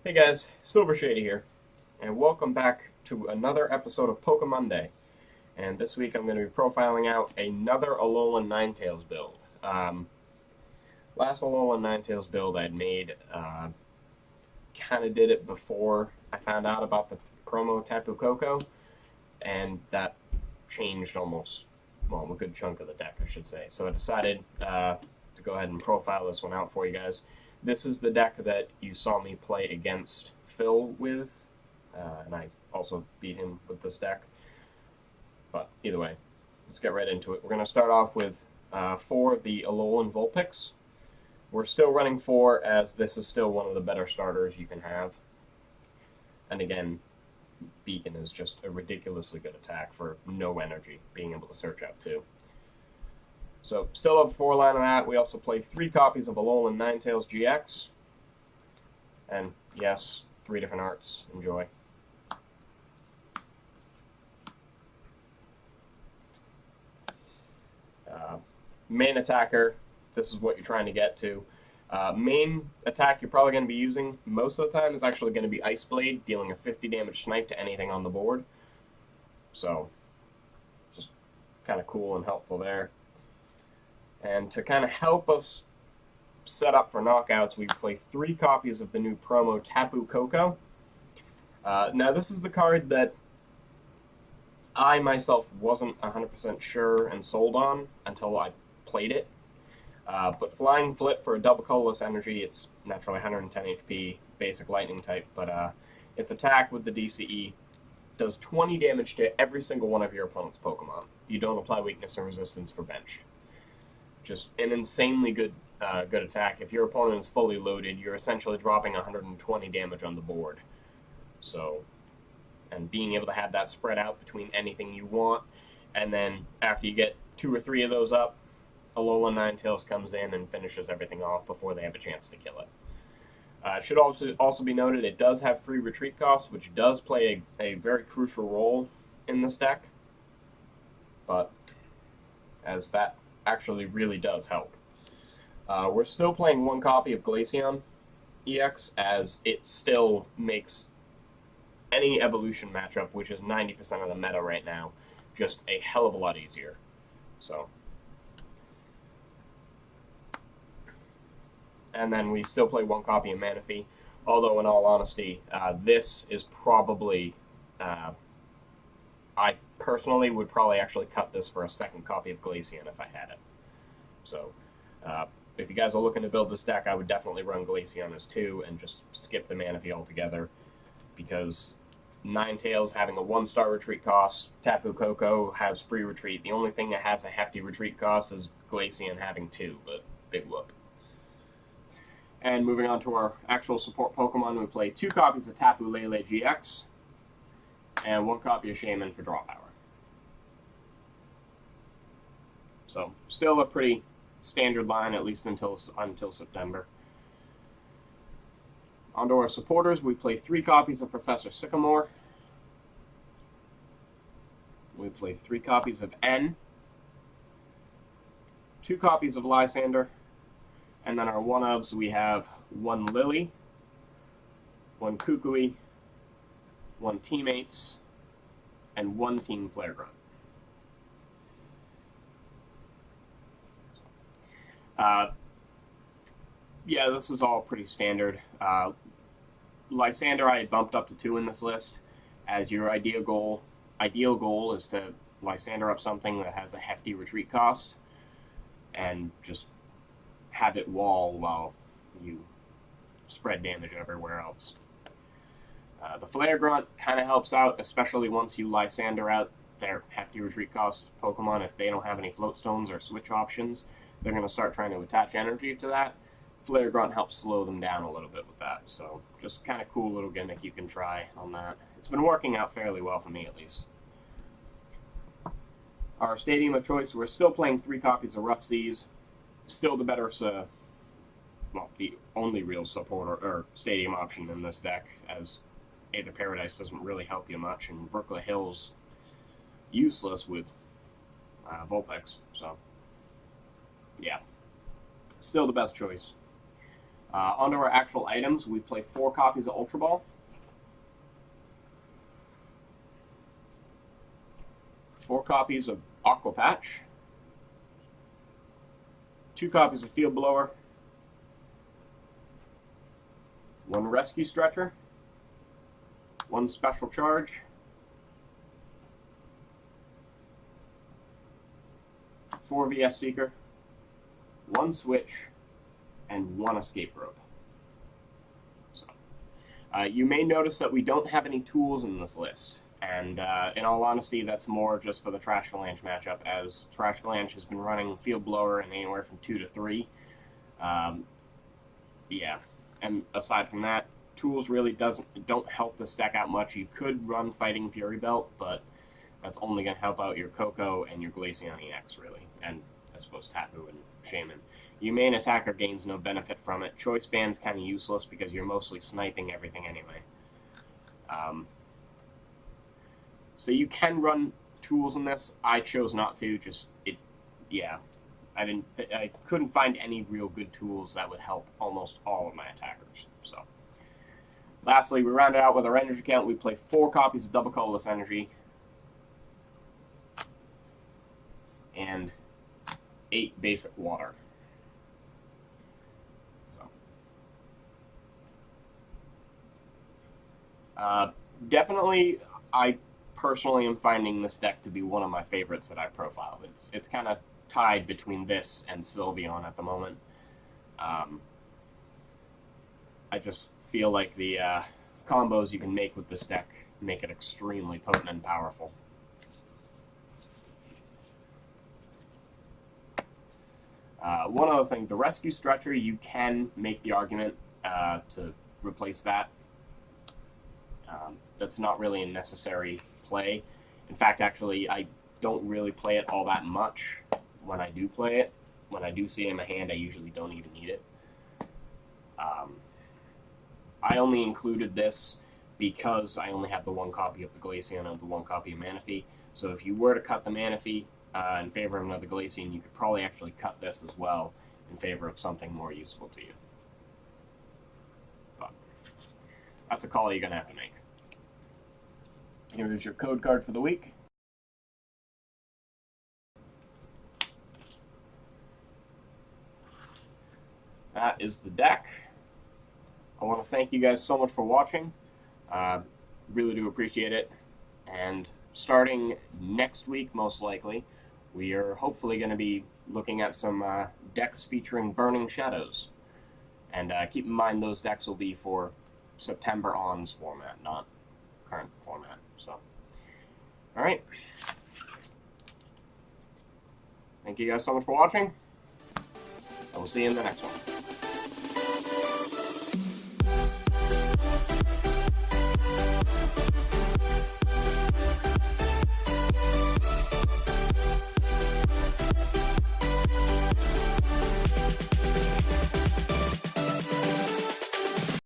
Hey guys, Silver Shady here, and welcome back to another episode of Pokemonday. And this week I'm going to be profiling out another Alolan Ninetales build. Last Alolan Ninetales build I'd made, kind of did it before I found out about the promo Tapu Koko, and that changed almost, well, a good chunk of the deck, I should say. So I decided to go ahead and profile this one out for you guys. This is the deck that you saw me play against Phil with, and I also beat him with this deck. But either way, let's get right into it. We're going to start off with 4 of the Alolan Vulpix. We're still running 4, as this is still one of the better starters you can have. And again, Beacon is just a ridiculously good attack for no energy, being able to search out 2. So, still have 4 line of that. We also play 3 copies of Alolan Ninetales GX. And yes, 3 different arts. Enjoy. Main attacker, this is what you're trying to get to. Main attack you're probably going to be using most of the time is actually going to be Ice Blade, dealing a 50 damage snipe to anything on the board. So, just kind of cool and helpful there. And to kind of help us set up for knockouts, we play 3 copies of the new promo Tapu Koko. Now, this is the card that I myself wasn't 100% sure and sold on until I played it. But Flying Flip for a double colorless energy, it's naturally 110 HP, basic lightning type, but its attack with the DCE does 20 damage to every single one of your opponent's Pokemon. You don't apply weakness or resistance for benched. Just an insanely good attack. If your opponent is fully loaded, you're essentially dropping 120 damage on the board. So, and being able to have that spread out between anything you want, and then after you get 2 or 3 of those up, Alolan Ninetales comes in and finishes everything off before they have a chance to kill it. It should also be noted it does have free retreat cost, which does play a very crucial role in this deck, but as that actually really does help. We're still playing 1 copy of Glaceon EX, as it still makes any evolution matchup, which is 90% of the meta right now, just a hell of a lot easier. So, and then we still play 1 copy of Manaphy, although in all honesty, this is probably, I personally would probably actually cut this for a 2nd copy of Glaceon if I had it. So, if you guys are looking to build this deck, I would definitely run Glaceon as 2 and just skip the Manaphy altogether, because Ninetales having a 1-star retreat cost, Tapu Koko has free retreat. The only thing that has a hefty retreat cost is Glaceon having 2, but big whoop. And moving on to our actual support Pokemon, we play 2 copies of Tapu Lele GX and 1 copy of Shaman for draw power. So, still a pretty standard line, at least until September. Onto our supporters, we play 3 copies of Professor Sycamore. We play 3 copies of N, 2 copies of Lysander, and then our one-ofs, we have 1 Lily, 1 Kukui, 1 Teammates, and 1 Team Flare Grunt. Yeah, this is all pretty standard. Lysander I had bumped up to 2 in this list, as your ideal goal is to Lysander up something that has a hefty retreat cost, and just have it wall while you spread damage everywhere else. The Flare Grunt kind of helps out, especially once you Lysander out their hefty retreat cost Pokemon. If they don't have any float stones or switch options, they're going to start trying to attach energy to that. Flare Grunt helps slow them down a little bit with that, so just kind of cool little gimmick you can try on that. It's been working out fairly well for me, at least. Our stadium of choice, we're still playing 3 copies of Rough Seas. Still the better, well, the only real supporter or stadium option in this deck, as Aether Paradise doesn't really help you much, and Brooklet Hill's useless with Vulpix, so yeah, still the best choice. Onto our actual items, we play 4 copies of Ultra Ball, 4 copies of Aqua Patch, 2 copies of Field Blower, 1 Rescue Stretcher, 1 Special Charge, 4 VS Seeker, 1 Switch, and 1 Escape Rope. So, you may notice that we don't have any tools in this list, and in all honesty, that's more just for the Trash Avalanche matchup, as Trash Avalanche has been running Field Blower in anywhere from 2 to 3. Yeah, and aside from that, tools really don't help this deck out much. You could run Fighting Fury Belt, but that's only going to help out your Koko and your Glaceon EX, really, and I suppose Tapu and Shaman. Your main attacker gains no benefit from it. Choice Band's kind of useless because you're mostly sniping everything anyway. So you can run tools in this. I chose not to. I couldn't find any real good tools that would help almost all of my attackers. So, lastly, we round it out with our energy count. We play 4 copies of Double Colorless Energy and 8 basic water. Definitely, I personally am finding this deck to be one of my favorites that I've profiled. It's kind of tied between this and Sylveon at the moment. I just feel like the combos you can make with this deck make it extremely potent and powerful. One other thing, the Rescue Stretcher, you can make the argument to replace that. That's not really a necessary play. In fact, actually, I don't really play it all that much. When I do play it, when I do see it in my hand, I usually don't even need it. I only included this because I only have the 1 copy of the Glaceon and the 1 copy of Manaphy. So if you were to cut the Manaphy in favor of another Glaceon, you could probably actually cut this as well in favor of something more useful to you. But that's a call you're going to have to make. Here's your code card for the week. That is the deck. I want to thank you guys so much for watching. Really do appreciate it. And starting next week, most likely, we are hopefully going to be looking at some decks featuring Burning Shadows. And keep in mind, those decks will be for September on's format, not current format. So, all right. Thank you guys so much for watching. I will see you in the next one.